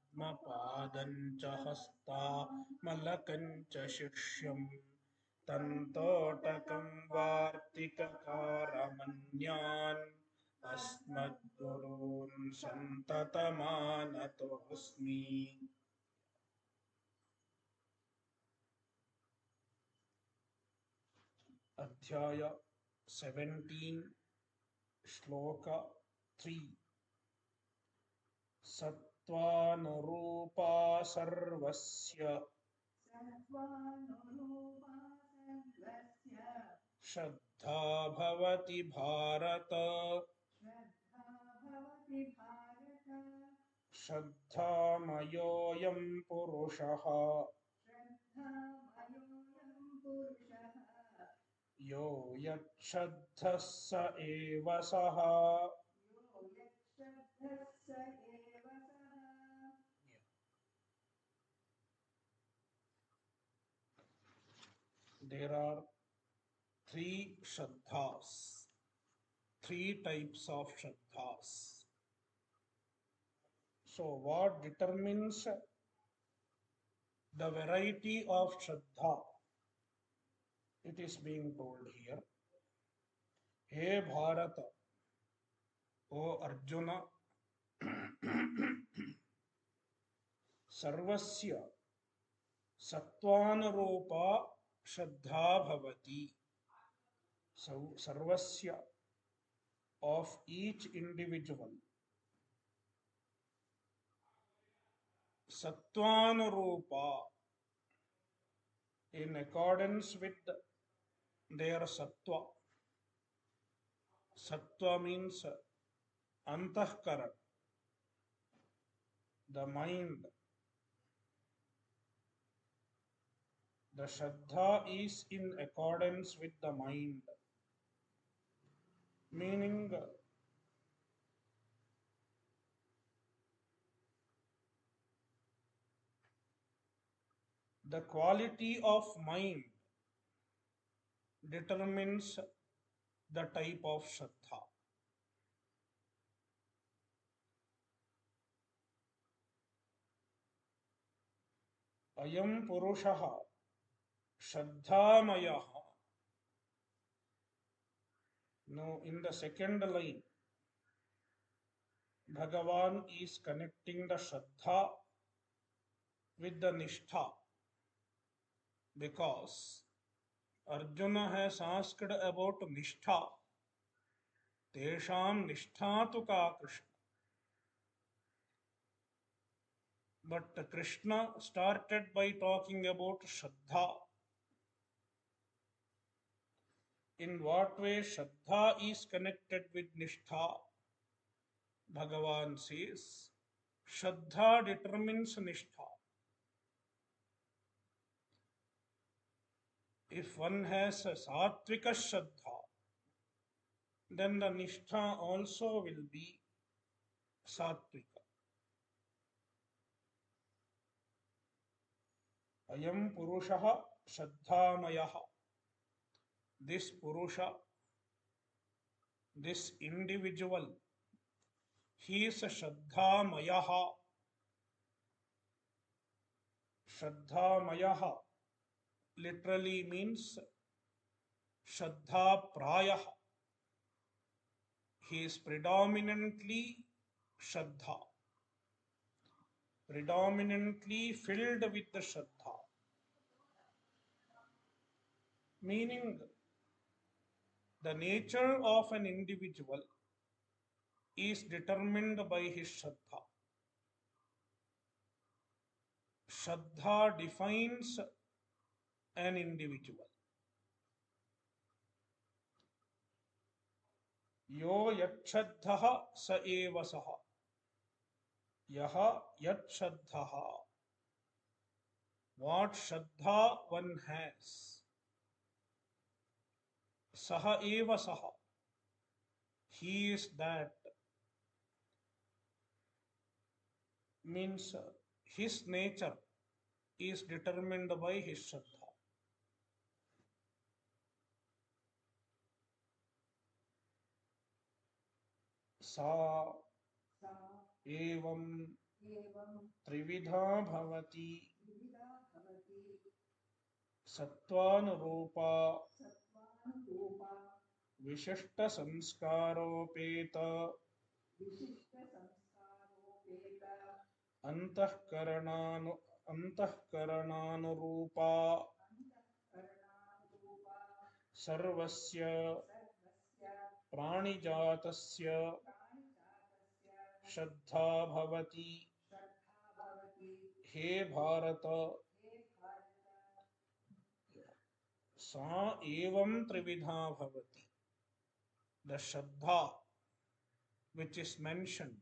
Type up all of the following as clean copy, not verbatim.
पद्मपादं च हस्तामलकं च शिष्यं तन्तोटकं वार्तिककारमन्यान् अस्मद्गुरून् सन्ततमानतोऽस्मि। अध्याय 17 श्लोक 3 सत्त्वानुरूपा सर्वस्य श्रद्धा भवति भारत। श्रद्धामयोऽयं पुरुषः यो यच्छ्रद्धः स एव सः। There are three shraddhas, three types of shraddhas. So what determines the variety of shraddha? It is being told here. He Bharata, O Arjuna, सर्वस्य सत्त्वानुरूपा श्रद्धा भवति. So सर्वस्य, of each individual, sattvanurupa, in accordance with their sattva. Sattva means antahkara, the mind. The shraddha is in accordance with the mind, meaning the quality of mind determines the type of shraddha. Ayam purushaha shraddhamayah. Now, in the second line, Bhagavan is connecting the shraddha with the nishtha, because Arjuna has asked about nishtha. Tesham nishtha tu ka Krishna. But Krishna started by talking about shraddha. In what way shraddha is connected with nishtha? Bhagavan says, shraddha determines nishtha. If one has a sattvika shraddha, then the nishtha also will be sattvika. Ayam purushaha shraddhamayah. This purusha, this individual, he is a shraddhamayaha. Shraddhamayaha literally means Shraddha Prayah. He is predominantly Shraddha, predominantly filled with the Shraddha. Meaning, the nature of an individual is determined by his Shraddha. Shraddha defines an individual. Yo yatshraddhaha sa eva saha. Yaha yatshraddhaha. What Shraddha one has, saha eva saha. He is that. Means his nature is determined by his Shraddha. Sa evam त्रिविधा भवति सत्त्वानुरूपा विशिष्ट संस्कारोपेत अंतःकरणानुरूपा सर्वस्य प्राणिजातस्य श्रद्धा भवति। हे भारत, सा एवं त्रिविधा भवति. The Shraddha which is mentioned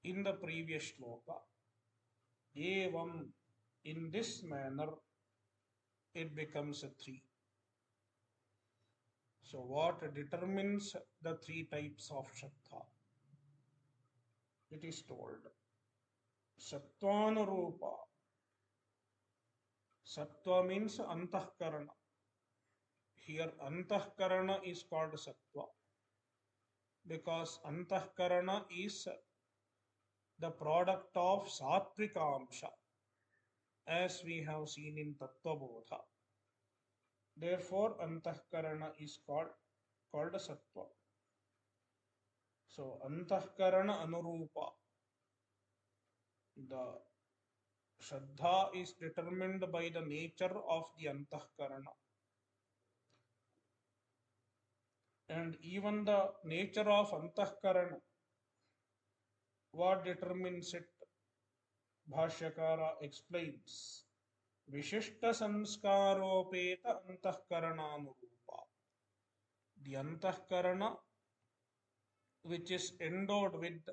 in the previous shloka, evam, in this manner it becomes a three. So what determines the three types of Shraddha? It is told Sattvanurupa. Sattva means Antahkarana. Here Antahkarana is called Sattva because Antahkarana is the product of Sattvika Amsha, as we have seen in Tattvabodha. Therefore, Antahkarana is called Sattva. So, Antahkarana Anurupa. The Shraddha is determined by the nature of the Antahkarana. And even the nature of Antahkarana, what determines it? Bhashyakara explains. Vishishta Sanskaropeta Antahkarananurupa. The Antahkarana which is endowed with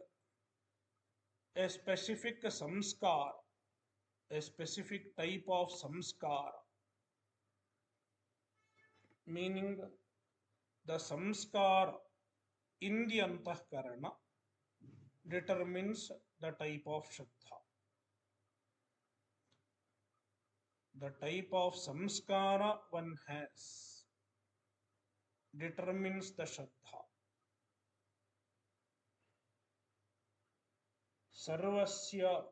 a specific samskar, a specific type of samskar, meaning the samskar in the Antahkarana determines the type of Shraddha. The type of samskara one has determines the Shraddha. Sarvasya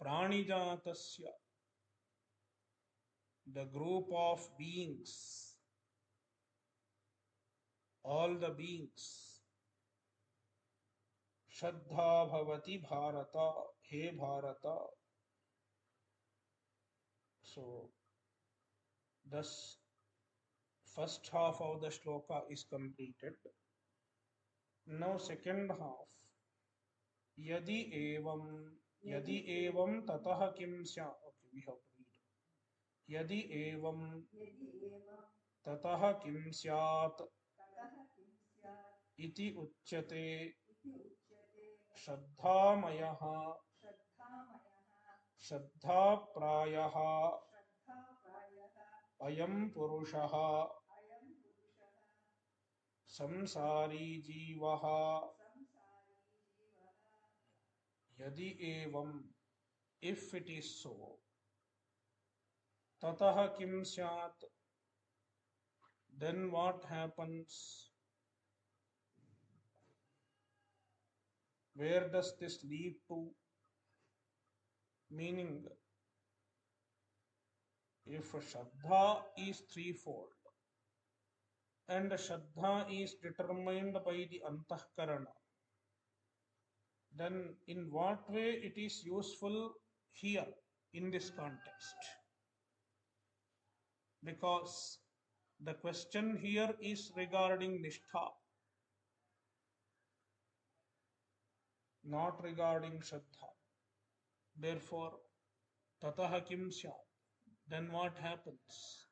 Pranijatasya, the group of beings, all the beings. Shraddha Bhavati Bharata, He Bharata. So, thus, first half of the shloka is completed. Now, second half. Yadi evam tatah kim sya. Okay, we have to read. Yadi evam tatah kim syat iti uchyate Shraddhamayaha Shraddha prayaha ayam purushaha samsari jivaha. Yadi evam, if it is so, tatah kim syat, then what happens? Where does this lead to? Meaning, if Shraddha is threefold and Shraddha is determined by the Antahkarana, then in what way it is useful here in this context? Because the question here is regarding Nishtha, not regarding Shraddha. Therefore, Tatah kim syat, then what happens?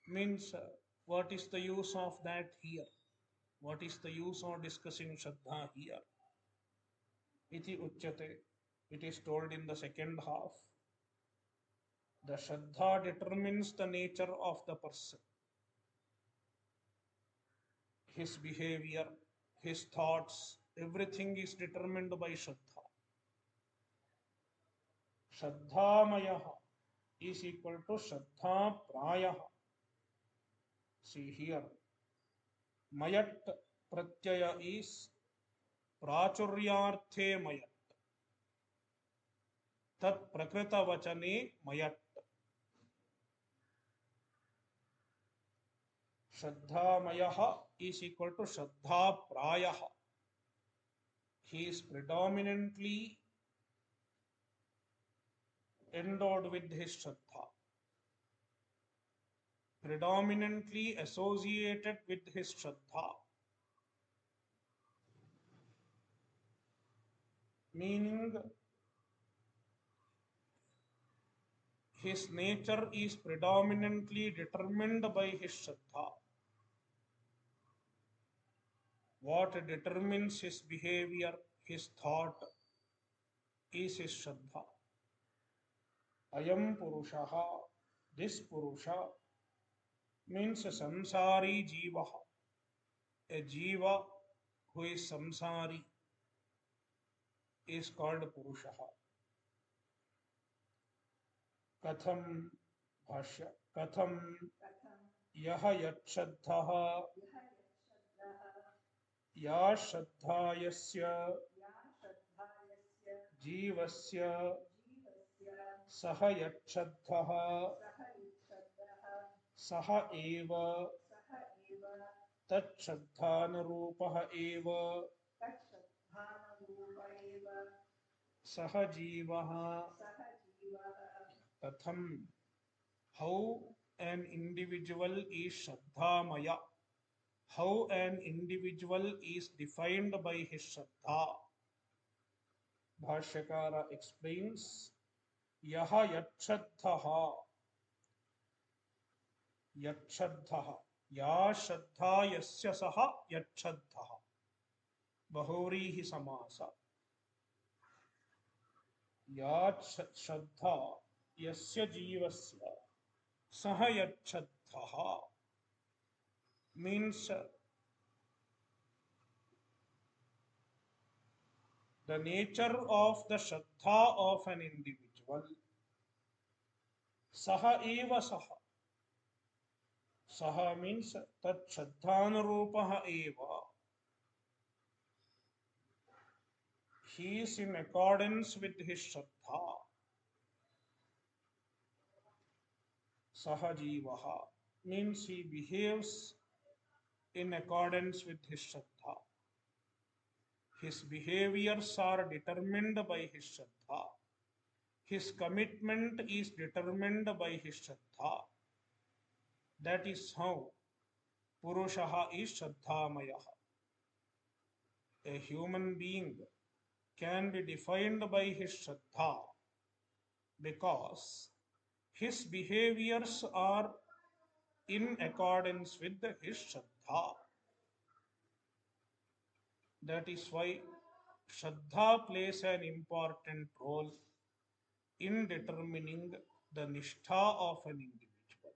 Means, what is the use of that here? What is the use of discussing Shraddha here? Iti uchyate, it is told in the second half. The Shraddha determines the nature of the person, his behavior, his thoughts, everything is determined by Shraddha. Shraddhamayaha is equal to Shraddha prayaha. See here, Mayat pratyaya is prachuryarthe mayat. tat prakrita vachane mayat. Shraddhamayah is equal to Shraddha Prayah. He is predominantly endowed with his Shraddha, predominantly associated with his Shraddha, meaning his nature is predominantly determined by his Shraddha. What determines his behavior, his thought, is his Shraddha. Ayam Purushaha, this Purusha means a samsari jiva, a jiva who is samsari is called Purushaha. Katham Bhashya, Katham Yaha Yatshadhaha Ya Shraddhayasya Jivasya Saha Yatshadhaha Saha Eva Tatshadhanarupah Eva Saha Jivaha. Katham, how an individual is Shraddhamaya, how an individual is defined by his Shraddha. Bhashyakara explains, Yaha Yatshadhaha, Yatshadhaha, Ya Shraddha Yasya Saha Yatshadhaha, Bahurihi Samasa. Ya Shraddha Yasya Jivasya Saha Yatshadhaha means the nature of the Shraddha of an individual. Saha eva saha. Saha means tat Shraddhanurupaha eva. He is in accordance with his Shraddha. Saha jivaha means he behaves in accordance with his Shraddha. His behaviors are determined by his Shraddha. His commitment is determined by his Shraddha. That is how Purushaha is Shraddhamayaha. A human being can be defined by his Shraddha because his behaviors are in accordance with his Shraddha. That is why Shraddha plays an important role in determining the Nishtha of an individual.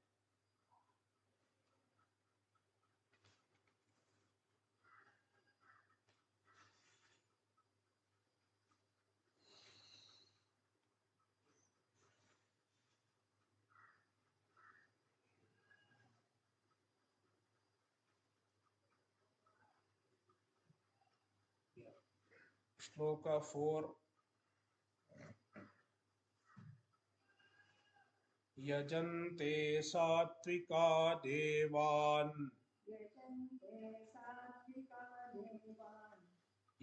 Yeah. Shloka 4. यजन्ते सात्विका देवान्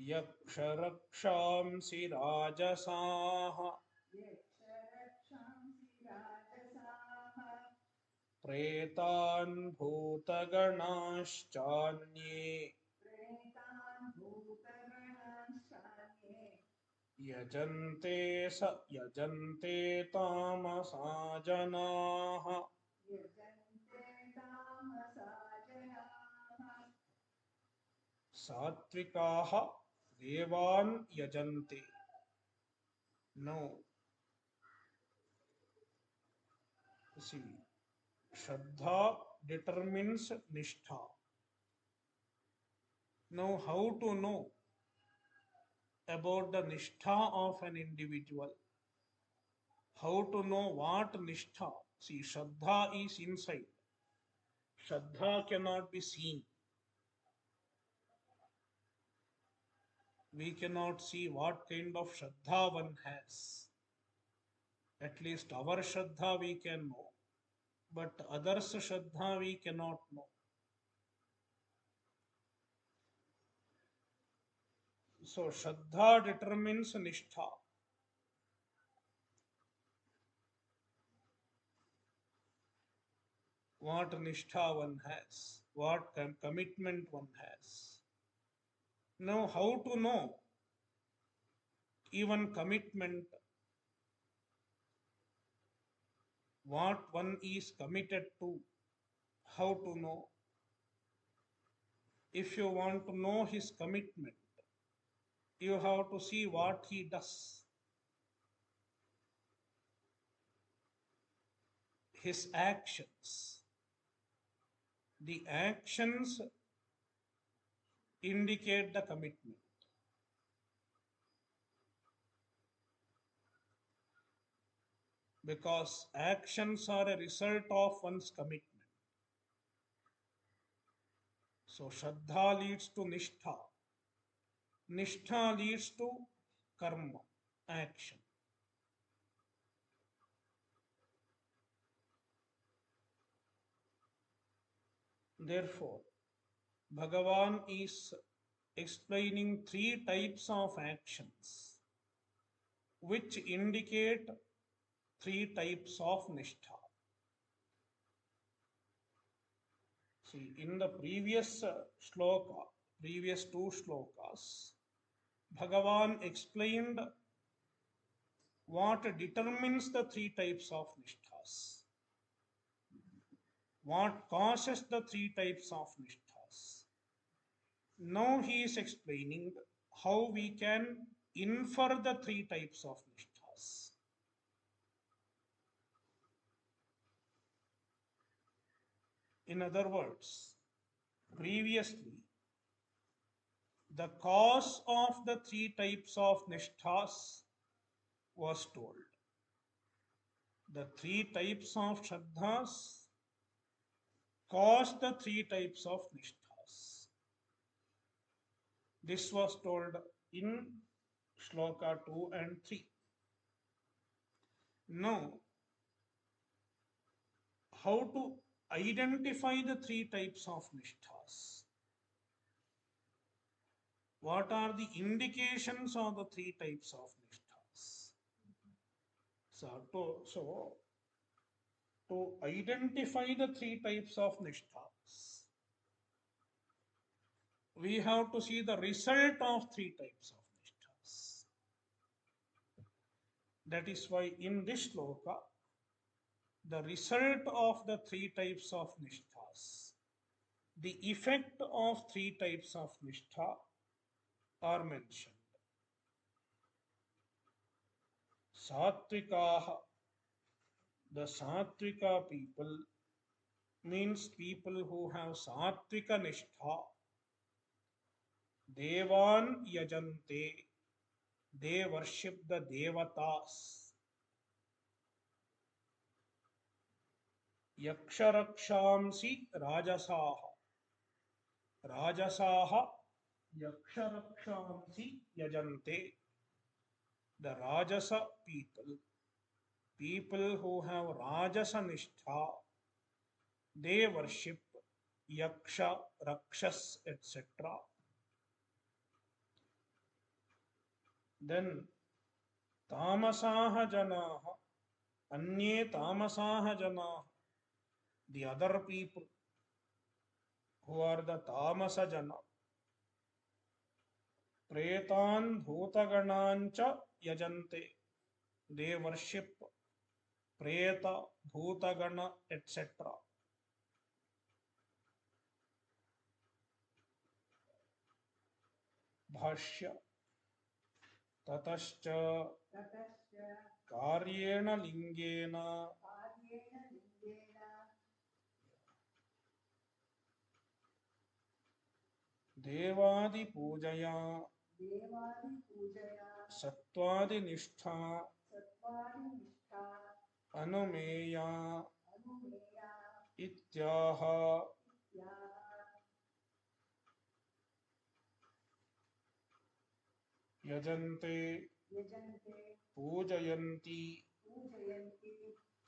यक्षरक्षांसि राजसाः प्रेतान् भूतगणाश्चान्ये यजन्ते तामसा जनाः सात्विकाः देवान् यजन्ते. No, see, Shraddha determines Nishtha. Now, how to know about the Nishtha of an individual? How to know what Nishtha? See, Shraddha is inside. Shraddha cannot be seen. We cannot see what kind of Shraddha one has. At least our Shraddha we can know, but others' Shraddha we cannot know. So Shraddha determines Nishtha. What Nishtha one has, what commitment one has. Now, how to know even commitment, what one is committed to? How to know? If you want to know his commitment, you have to see what he does, his actions. The actions indicate the commitment. Because actions are a result of one's commitment. So Shraddha leads to Nishtha. Nishtha leads to karma, action. Therefore, Bhagavan is explaining three types of actions which indicate three types of Nishtha. See, in the previous shloka, previous two shlokas, Bhagavan explained what determines the three types of Nishthas, what causes the three types of Nishthas. Now he is explaining how we can infer the three types of Nishthas. In other words, previously, the cause of the three types of Nishthas was told. The three types of Shraddhas cause the three types of Nishthas. This was told in Shloka 2 and 3. Now, how to identify the three types of Nishthas? What are the indications of the three types of Nishthas? So, to identify the three types of Nishthas, we have to see the result of three types of Nishthas. That is why in this shloka, the result of the three types of Nishthas, the effect of three types of Nishtha are mentioned. Satvikaha, the Satvika people means people who have Satvika Nishtha. Devan yajante, they worship the Devatas. Yaksharakshamsi Rajasaha, Rajasaha Yaksharakshamsi yajante, the Rajasa people, people who have Rajasa Nishtha, they worship Yaksha, Rakshas, etc. Then Tamasaha Janaha, Anye Tamasaha Janaha, the other people who are the Tamasa Jana, Pretan Bhutaganancha Yajante, they worship Preta, Bhutagana, etc. Bhashya Tatascha Karyena Lingena Devadi Pujaya Satvadi Nishtha Anumeya Ityaha. Yajante Pujayanti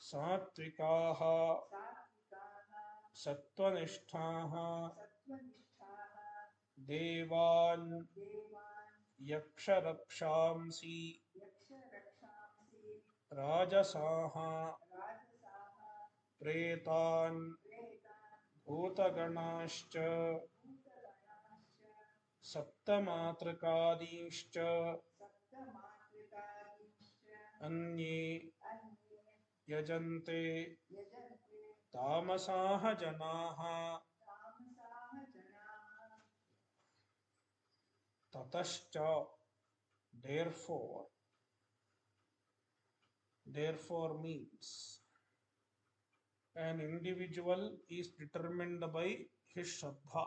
सात्विकाः सत्त्वनिष्ठाः देवान् यक्षरक्षांसि राजसाः प्रेतान् भूतगणाश्च सप्तमातृकादीश्च अन्ये यजन्ते तामसाः जनाः ततश्च therefore means an individual is determined by his shraddha.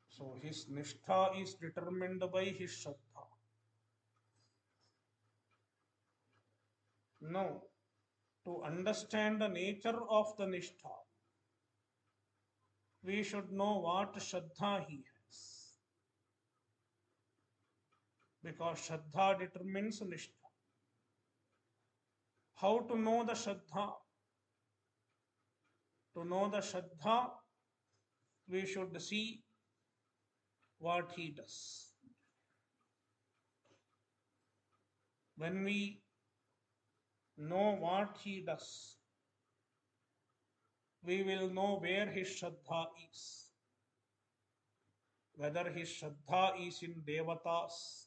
So his nishtha is determined by his shraddha. Now, to understand the nature of the nishtha, we should know what shraddha he has. Because shraddha determines nishtha. How to know the shraddha? To know the shraddha, we should see what he does. When we know what he does, we will know where his shraddha is. Whether his shraddha is in devatas,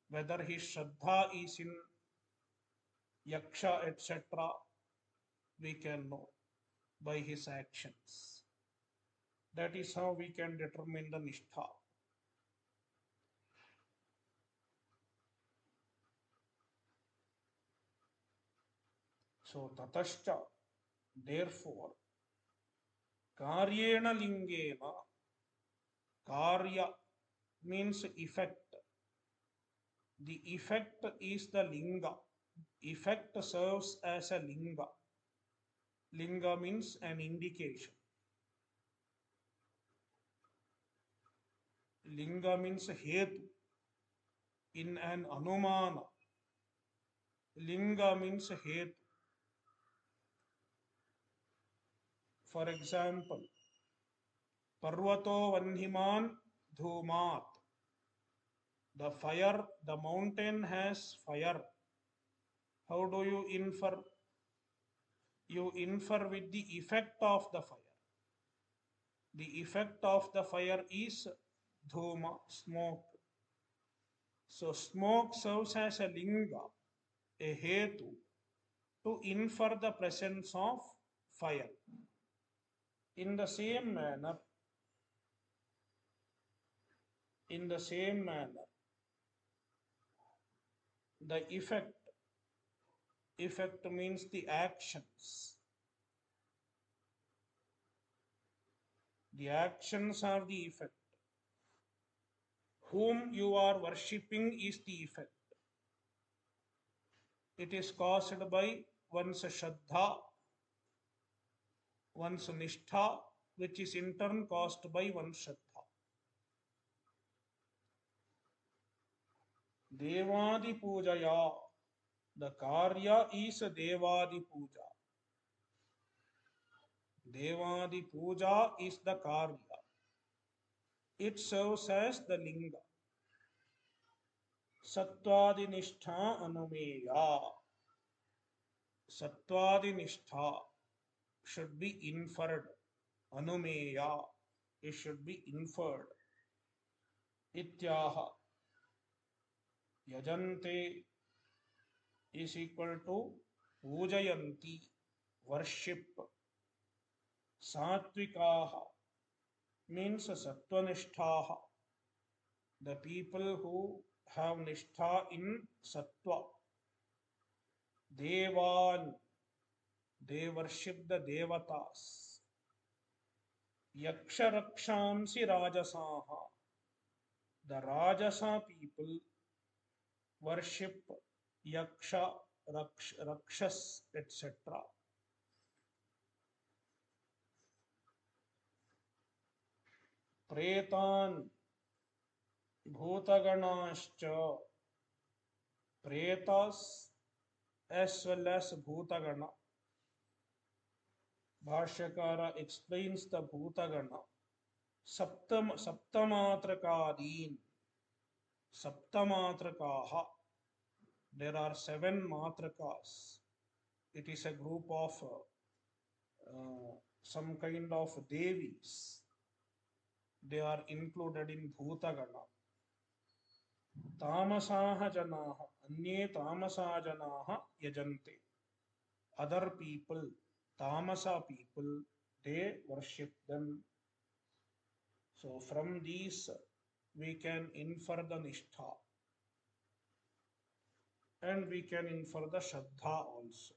whether his shraddha is in yaksha, etc., we can know by his actions. That is how we can determine the nishtha. So tatascha, therefore, karyena lingena, karya means effect. The effect is the linga. Effect serves as a linga. Linga means an indication. Linga means hetu. In an anumana, linga means hetu. For example, Parvato Vanhiman Dhumat. The fire, the mountain has fire. How do you infer? You infer with the effect of the fire. The effect of the fire is dhuma, smoke. So smoke serves as a linga, a hetu, to infer the presence of fire. In the same manner, the effect means the actions. The actions are the effect. Whom you are worshipping is the effect. It is caused by one's shraddha, one's nishtha, which is in turn caused by one's shraddha. Devadi pujaya. The karya is Devadi puja. Devadi puja is the karya. It serves as the linga. Sattvadi nishtha anumeya. Sattvadi nishtha should be inferred. Anumeya, it should be inferred. Ityaha. Yajante is equal to pujayanti, worship. Satvikaha means sattvanishtaha. The people who have nishtha in sattva. Devan, they worship the devatas. Yaksha rakshamsi rajasaha. The rajasa people worship yaksha, rakshas, etc. Pretan, Bhutaganascha, Pretas as well as Bhutagana. Bhashyakara explains the Bhutagana. Saptamatrakaadin. Saptamatrakaha. There are 7 matrakas. It is a group of some kind of devis. They are included in Bhutagana. Tamasaha janaha, anye tamasa janaha yajante. Other people, tamasa people, they worship them. So from these we can infer the nishtha and we can infer the shraddha also.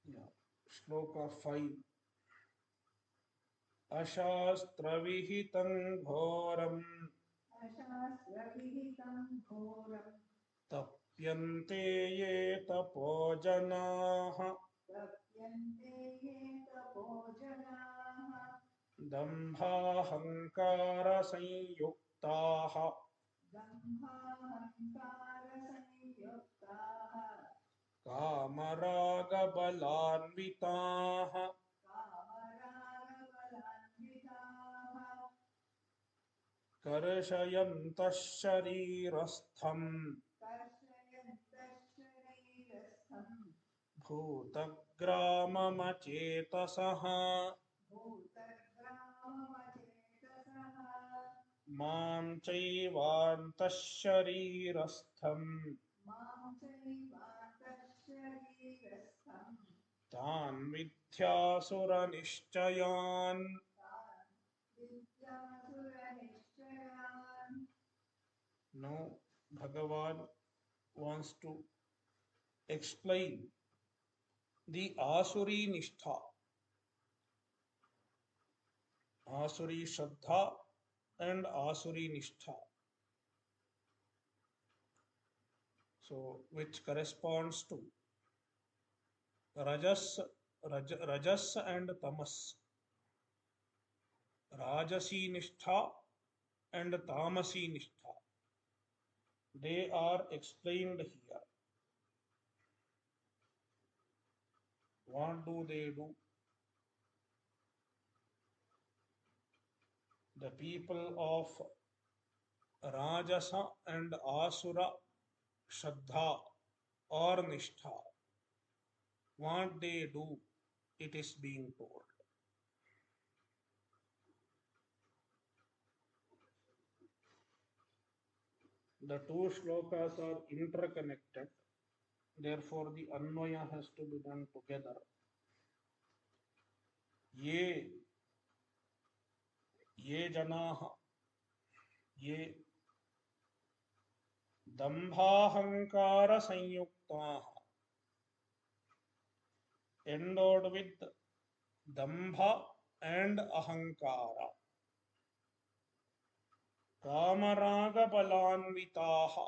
Yeah. Shloka 5. अशास्त्रविहितं घोरं तप्यन्ते ये तपो जनाः दम्भाहङ्कारसंयुक्ताः कामरागबलान्विताः कर्षयन्तः शरीरस्थम् भूतग्राममचेतसः मां चैवान्तः शरीरस्थम् तान् मिथ्यासुरनिश्चयान्. Now Bhagavan wants to explain the Asuri Nishtha, Asuri Shraddha and Asuri Nishtha. So which corresponds to Rajas and Tamas, Rajasi Nishtha and Tamasi Nishtha. They are explained here. What do they do? The people of Rajasa and Asura Shraddha or Nishtha, what they do, it is being told. The two shlokas are interconnected, therefore the Anvaya has to be done together. Ye janaha, ye dambhahankara sanyuktaha, endowed with dambha and ahankara, kamaraga balanvitaha,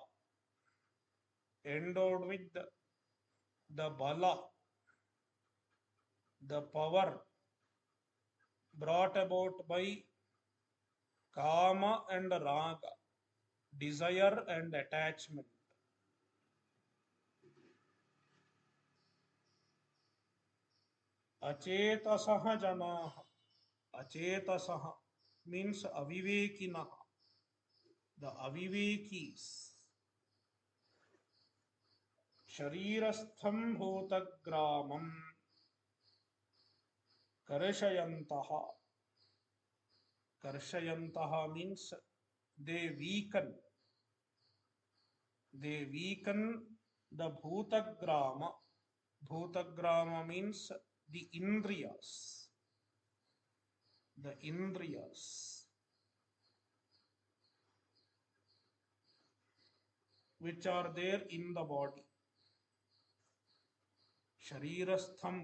endowed with the bala, the power brought about by kama and raga, desire and attachment. Achetasaha janaha, achetasaha means avivekinaha, the avivekis. Sharirastham bhutagramam karshayantaha. Karshayantaha means they weaken the bhutagrama. Bhutagrama means the indriyas, which are there in the body. Sharirastham,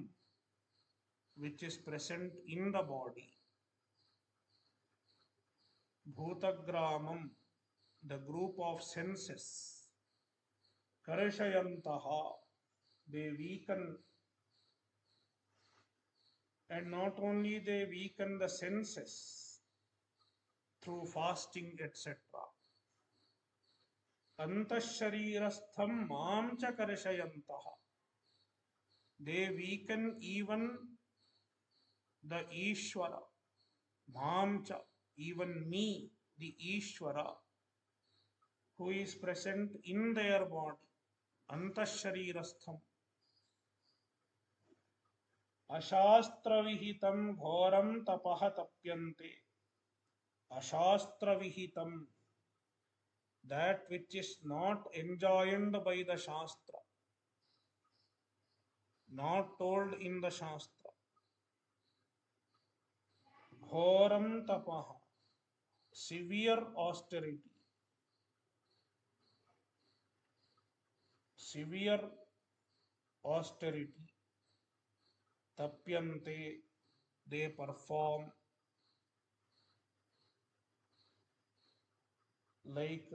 which is present in the body. Bhutagramam, the group of senses. Karshayantaha, they weaken, and not only they weaken the senses through fasting, etc. Antasharirastham mam cha karshayantaha, they weaken even the Ishvara, mam cha, even me, the Ishvara, who is present in their body. Antasharirastham. Ashastravihitam ghoram tapaha tapyante. Ashastravihitam, that which is not enjoined by the Shastra, not told in the Shastra. Ghoram tapaha, severe austerity. Severe austerity. Tapyante, they perform, like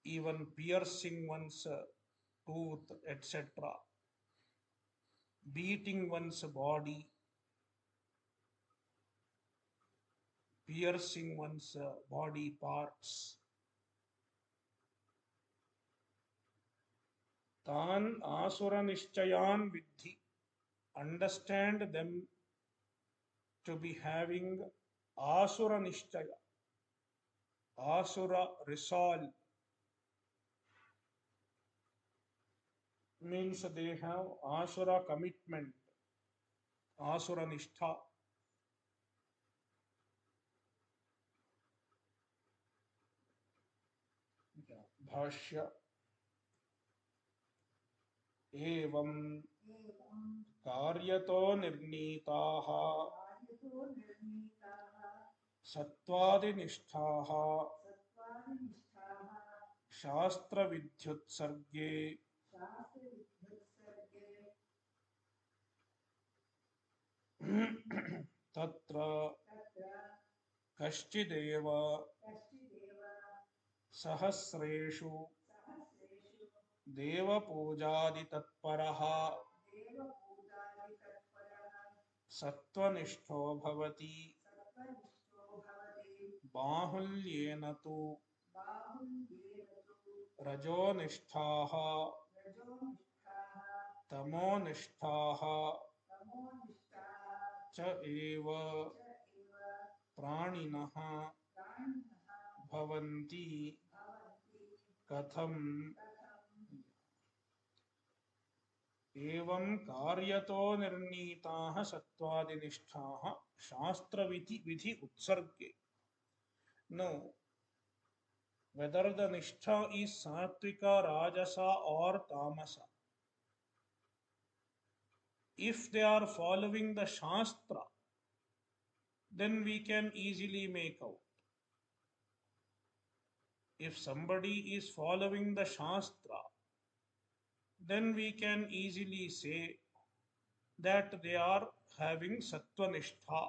even piercing one's tooth, etc., beating one's body, piercing one's body parts. Tan asura nishchayan vidhi, understand them to be having asura nishchaya, asura resolve, means they have asura commitment, asura nishtha. Bhashya एवं कार्यतो निर्णीताः सत्त्वादिनिष्ठाः शास्त्रविद्युत्सर्गे तत्र कश्चिदेव सहस्रेषु देवपूजादितत्परः सत्त्वनिष्ठो भवति बाहुल्येन तु रजोनिष्ठाः तमोनिष्ठाः च एव प्राणिनः भवन्ति कथम् एवं कार्यतो निर्णीताः सत्त्वादिनिष्ठाः शास्त्रविधि विधि उत्सर्गे. Now, whether the nishtha is sattvika, rajasa or tamasa, if they are following the shastra, then we can easily make out. If somebody is following the shastra, then we can easily say that they are having sattva nishtha.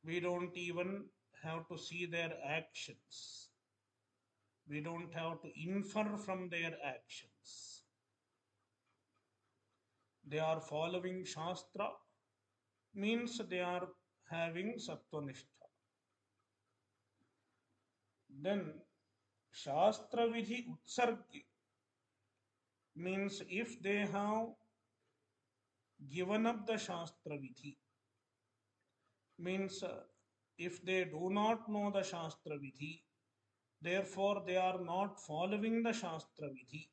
We don't even have to see their actions. We don't have to infer from their actions. They are following Shastra, means they are having Sattvanishtha. Then Shastra Vidhi Utsargi means if they have given up the Shastra Vidhi, means if they do not know the Shastra Vidhi, therefore they are not following the Shastra Vidhi.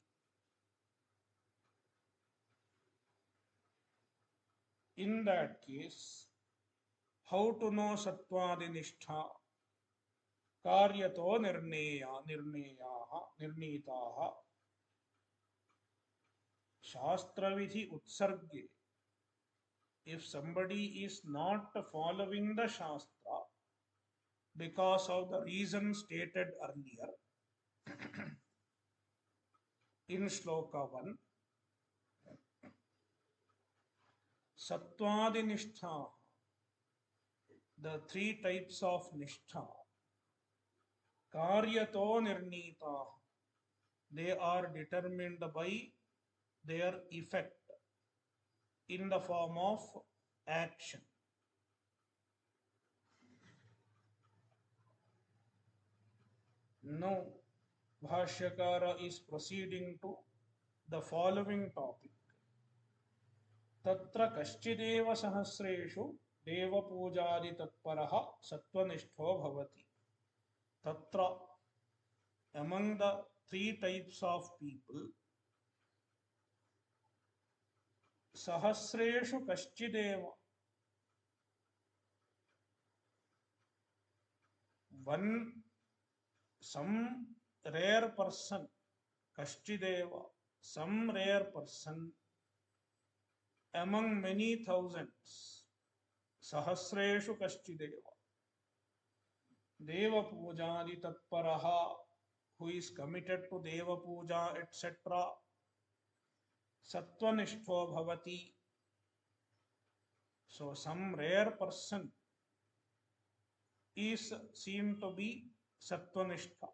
In that case, how to know Sattvadi Nishtha? Karyato nirnitaha Shastravidhi Utsarge. If somebody is not following the Shastra because of the reason stated earlier, In Shloka 1, Sattvaadi Nishtha, the three types of Nishtha, Karyato Nirnita, they are determined by their effect in the form of action. Now, Bhashyakara is proceeding to the following topic. Tatra kaschideva sahasreshu deva pujadi tatparaha sattvanishto bhavati. Tatra, among the three types of people, sahasreshu kaschideva, some rare person, kaschideva, some rare person among many thousands, sahasreshu kaschideva, deva pujadi tatparaha, who is committed to deva puja, etc., sattvanishto bhavati. So some rare person is seen to be sattvanishtha.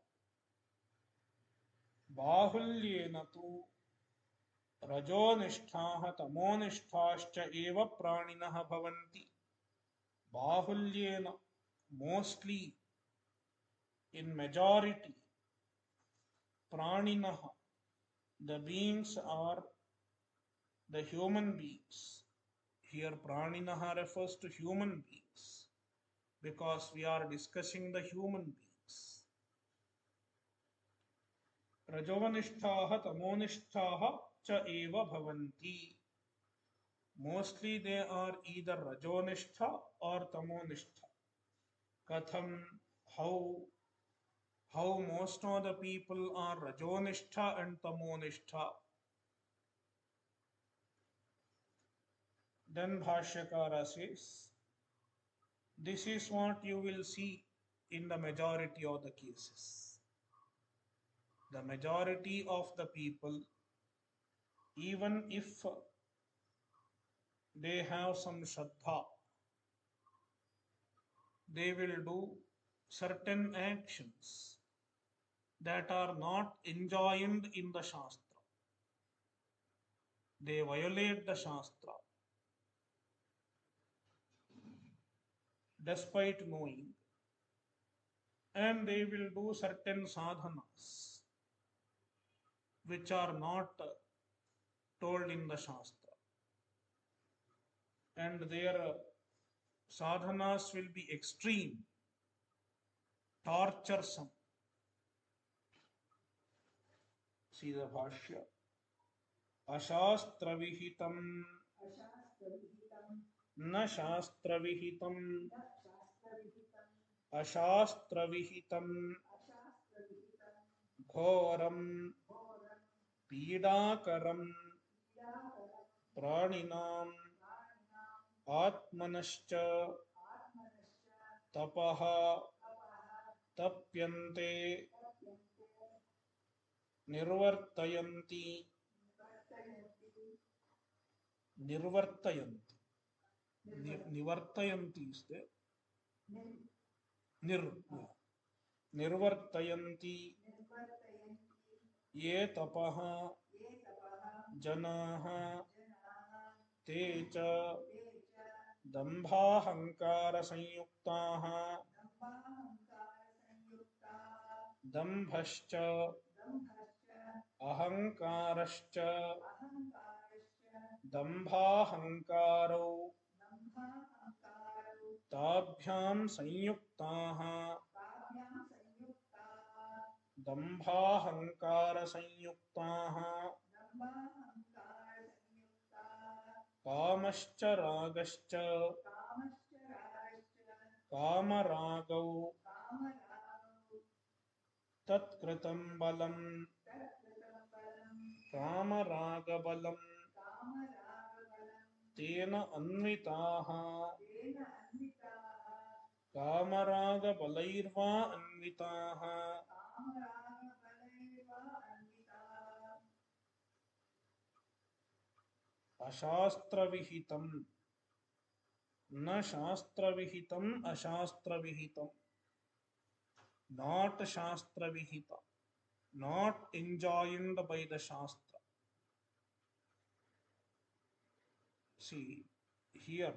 Bahulyena tu rajonishthah tamonishthascha eva praninah bhavanti. Bahulyena, mostly, in majority, praninah, the beings are the human beings. Here praninah refers to human beings because we are discussing the human beings. Rajonishthah tamonishthah cha eva bhavanti. Mostly they are either rajonistha or tamonistha. Katham, how most of the people are rajonistha and tamonistha. Then Bhashyakara says, this is what you will see in the majority of the cases. The majority of the people, even if they have some shraddha, they will do certain actions that are not enjoined in the Shastra. They violate the Shastra despite knowing, and they will do certain sadhanas which are not told in the Shastra. And their sadhanas will be extreme, torturesome. See the Bhashya. Ashastra vihitam na shastra vihitam ashastra vihitam ghoram pidakaram praninam atmanascha tapaha tapyante nirvartayanti. Nivartayanti is there. Nirvartayanti ye tapaha janaha te cha dambhahankara sanyuktaha dambhascha ahankarascha dambhahankaro ताभ्याम संयुक्ताः दम्भाहंकार संयुक्ताः कामश्च रागश्च कामरागौ तत्कृतं बलं कामरागबलं तेन अन्विताः कामरागबलैर्वा अन्विताः अशास्त्रविहितं न शास्त्रविहितं अशास्त्रविहितं not shastra-vihita, not enjoined by the shastra. See, here,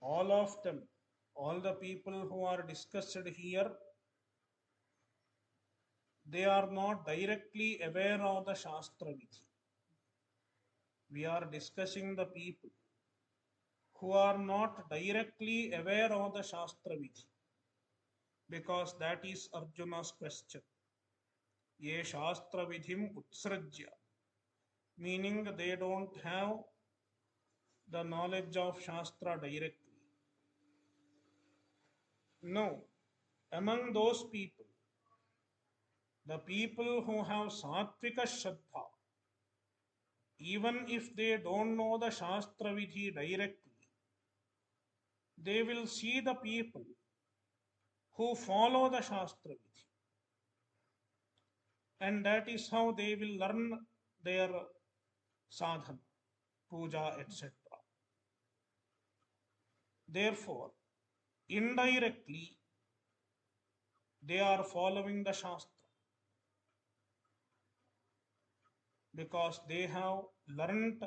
all of them, all the people who are discussed here, they are not directly aware of the shastra vidhi. We are discussing the people who are not directly aware of the shastra vidhi, because that is Arjuna's question. Ye shastra vidhim utsrajya, meaning they don't have the knowledge of Shastra directly. No, among those people, the people who have Sattvika Shraddha, even if they don't know the Shastra Vidhi directly, they will see the people who follow the Shastra Vidhi. And that is how they will learn their sadhana, puja, etc. Therefore, indirectly, they are following the Shastra because they have learnt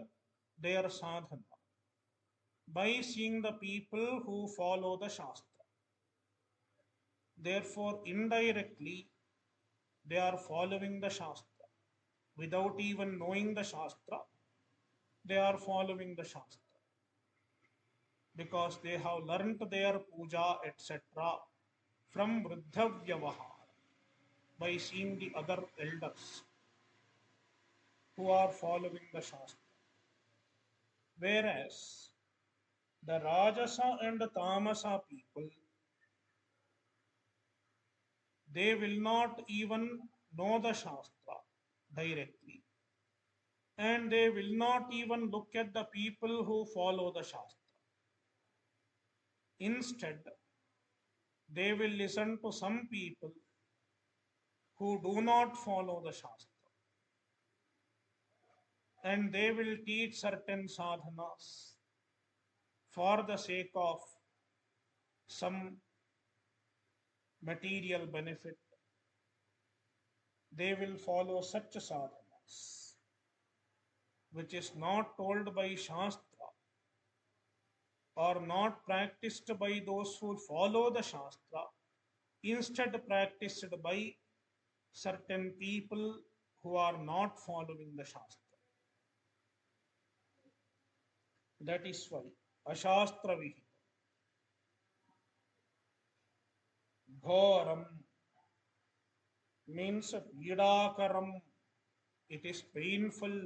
their sadhana by seeing the people who follow the Shastra. Therefore, indirectly, they are following the Shastra. Without even knowing the Shastra, they are following the Shastra because they have learnt their puja, etc. from Vriddha Vyavahara by seeing the other elders who are following the Shastra. Whereas the Rajasa and the Tamasa people, they will not even know the Shastra directly. And they will not even look at the people who follow the Shastra. Instead, they will listen to some people who do not follow the Shastra. And they will teach certain sadhanas for the sake of some material benefit. They will follow such sadhanas, which is not told by Shastra or not practiced by those who follow the Shastra, instead practiced by certain people who are not following the Shastra. That is why Ashastra Vihita. Ghoram means Pidakaram. It is painful.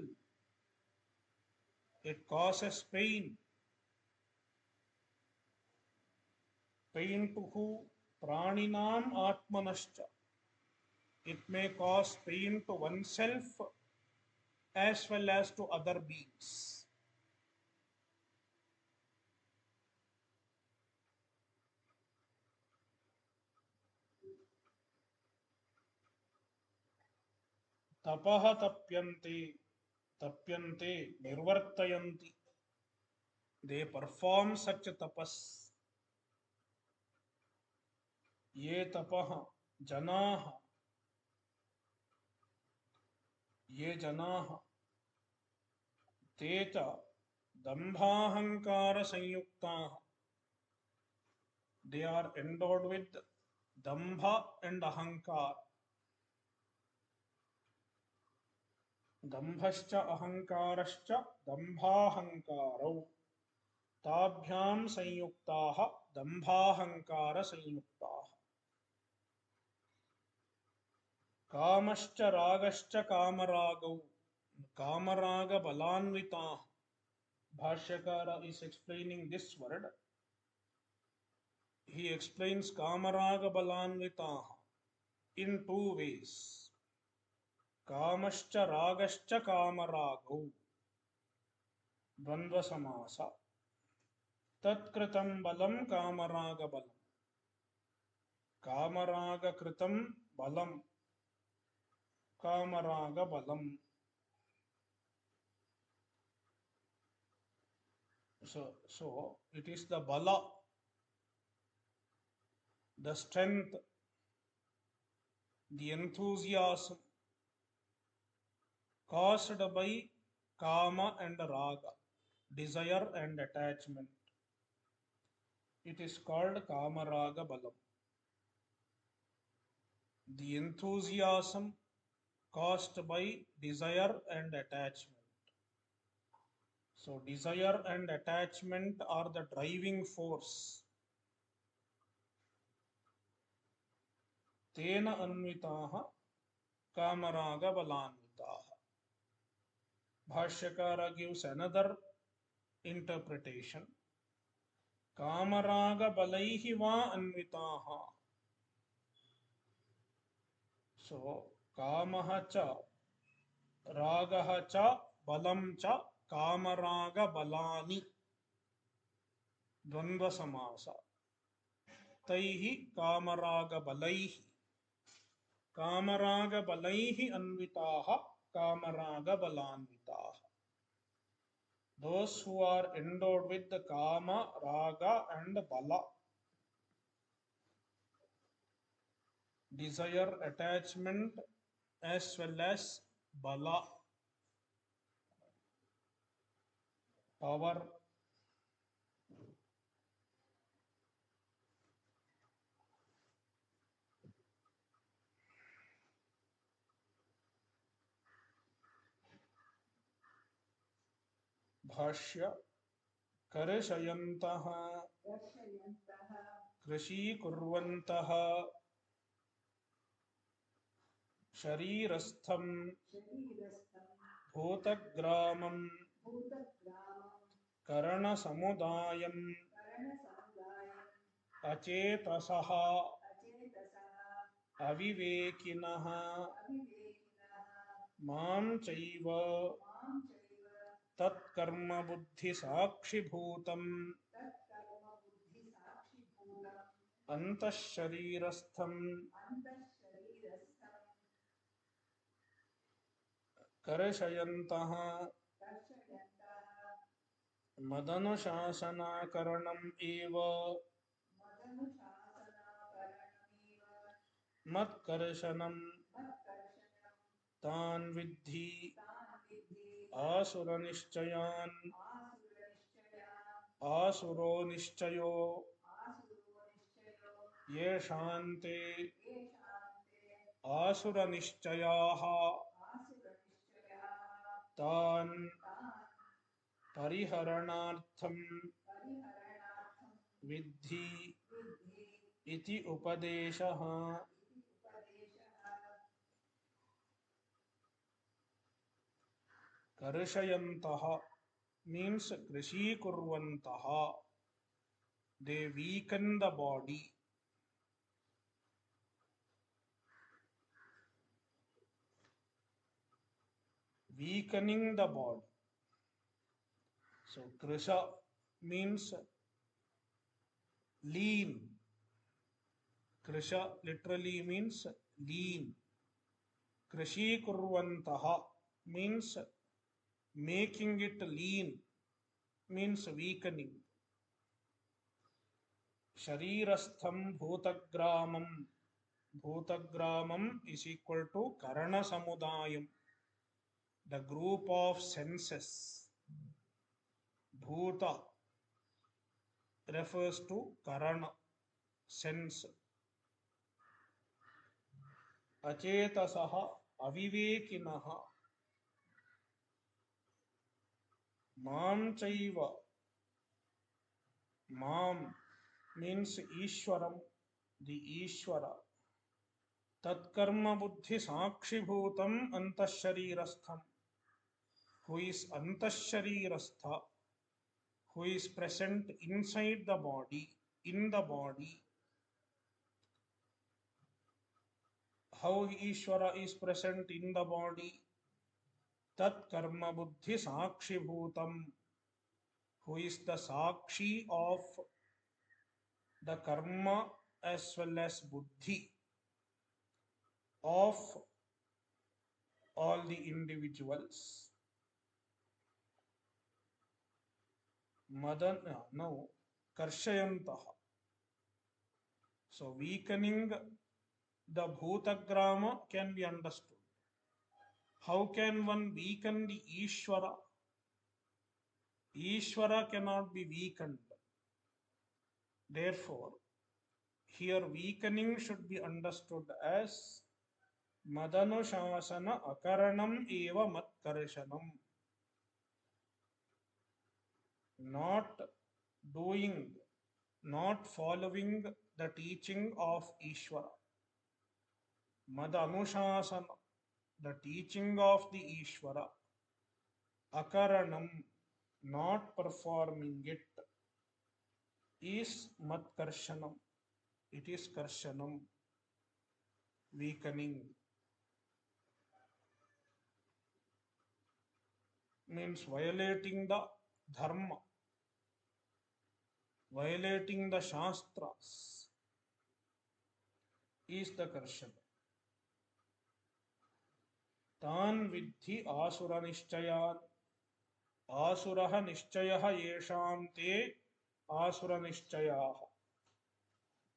It causes pain. Pain to who? Praninam Atmanascha. It may cause pain to oneself as well as to other beings. Tapaha tapyante, nirvartayanti. They perform such tapas. Ye tapaha janaha, ye janaha, te cha dambhahankara sanyuktaha. They are endowed with dambha and ahankar. दम्भश्च अहंकारश्च दम्भाहंकारौ ताभ्यां संयुक्ताः दम्भाहंकार संयुक्ताः कामश्च रागश्च कामरागौ कामराग बलान्विताः. Bhashyakara is explaining this word. He explains kamaraga balanvitaha in two ways. Kamascha ragascha kamaragau dvandva samasa tatkritam balam kamaraga balam kamaraga kritam balam kamaraga balam. So it is the bala, the strength, the enthusiasm caused by kama and raga, desire and attachment. It is called kama raga balam. The enthusiasm caused by desire and attachment. So desire and attachment are the driving force. Tena anvitaha kamaraga balanvitaha. Bhashyakara gives another interpretation. Kamaraga balaihi va anvitaha. So kamaha cha ragaha cha balam cha kamaraga balani dvandva samasa. तैहि कामराग बलैहि कामराग बलैहि अन्विताः कामराग बलान्विताः. Those who are endowed with the kama, raga and bala, desire, attachment as well as bala, power. भाष्य कर्षयन्तः कृषीकुर्वन्तः शरीरस्थं भूतग्रामं करणसमुदायम् अचेतसः अविवेकिनः मां चैव तत्कर्म बुद्धि साक्षिभूतम् अंतःशरीरस्थं कर्षयन्तः मदनुशासनाकरणम् एव मत्कर्षणं तान् विद्धि आसुरनिश्चयान् आसुरो निश्चयो येषान्ते आसुरनिश्चयाः तान् परिहरणार्थं विद्धि इति उपदेशः. कर्षयन्तः means कृषीकुर्वन्तः. They weaken the body. Weakening the body. So krisha means lean. Krisha literally means lean. Krishīkurvantaha means making it lean, means weakening. Sharirastham bhutagramam. Bhutagramam is equal to karana samudayam, the group of senses. Bhuta refers to karana, sense. Achetasaha avivekinaha. Mam chaiva. Mam means Ishwaram, the Ishwara. Tatkarma buddhi sakshibhutam antashsharirastham. Who is antashsharirastha, who is present inside the body, in the body. How Ishvara is present in the body? Tat karma buddhi sakshi bhutam, who is the sakshi of the karma as well as buddhi of all the individuals. Madan, no, Karshayantaha. So weakening the Bhutagrama can be understood. How can one weaken the Ishvara? Ishvara cannot be weakened. Therefore, here weakening should be understood as Madanushasana akaranam eva matkarshanam. Not doing, not following the teaching of Ishvara. Madanushasana, the teaching of the Ishvara. Akaranam, not performing it, is matkarshanam. It is karshanam, weakening. Means violating the dharma, violating the shastras is the karshana. Tan vidhi asura nishchayan. Asuraha nishchayaha yesham te asura nishchayaha.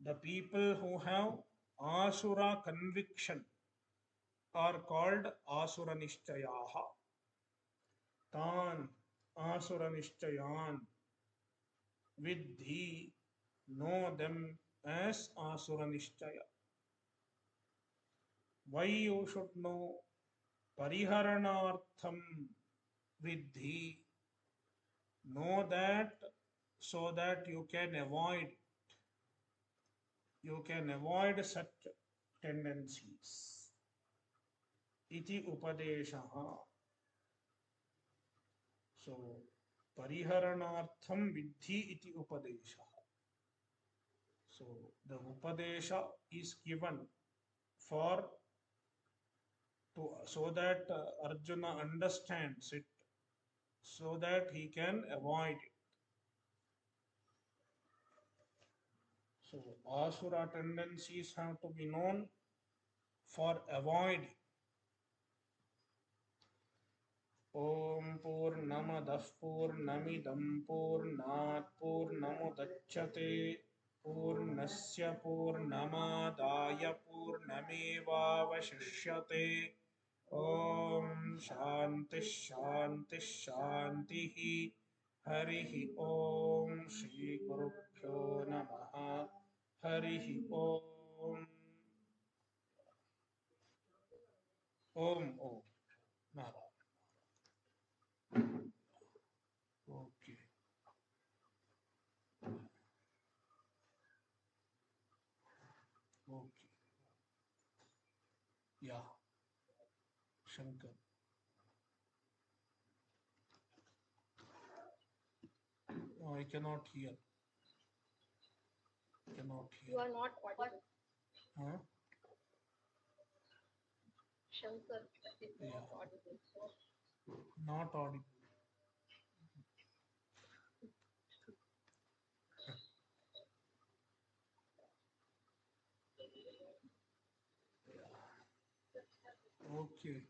The people who have asura conviction are called asura nishchayaha. Tan asura nishchayan. Vidhi, know them as asura nishchaya. Why you should know? Pariharanartham vidhi. Know that so that you can avoid such tendencies. Iti upadeshaha. So pariharanartham vidhi iti upadesha. So the upadesha is given for so that Arjuna understands it, so that he can avoid it. So asura tendencies have to be known for avoiding. Om Purnamadah Purnamidam Purnat Purnamudachyate Purnasya Purnamadaya Purnamevavashishyate. Om Shanti Shanti Shanti. Harihi Om Shri Gurubhyo Namaha. Harihi Om. Om Om. Nara. Okay. Okay. Yeah. Shankar. No, I cannot hear. Cannot hear. You are not audible. Huh? Shankar is not Yeah. audible. Not audible. Okay.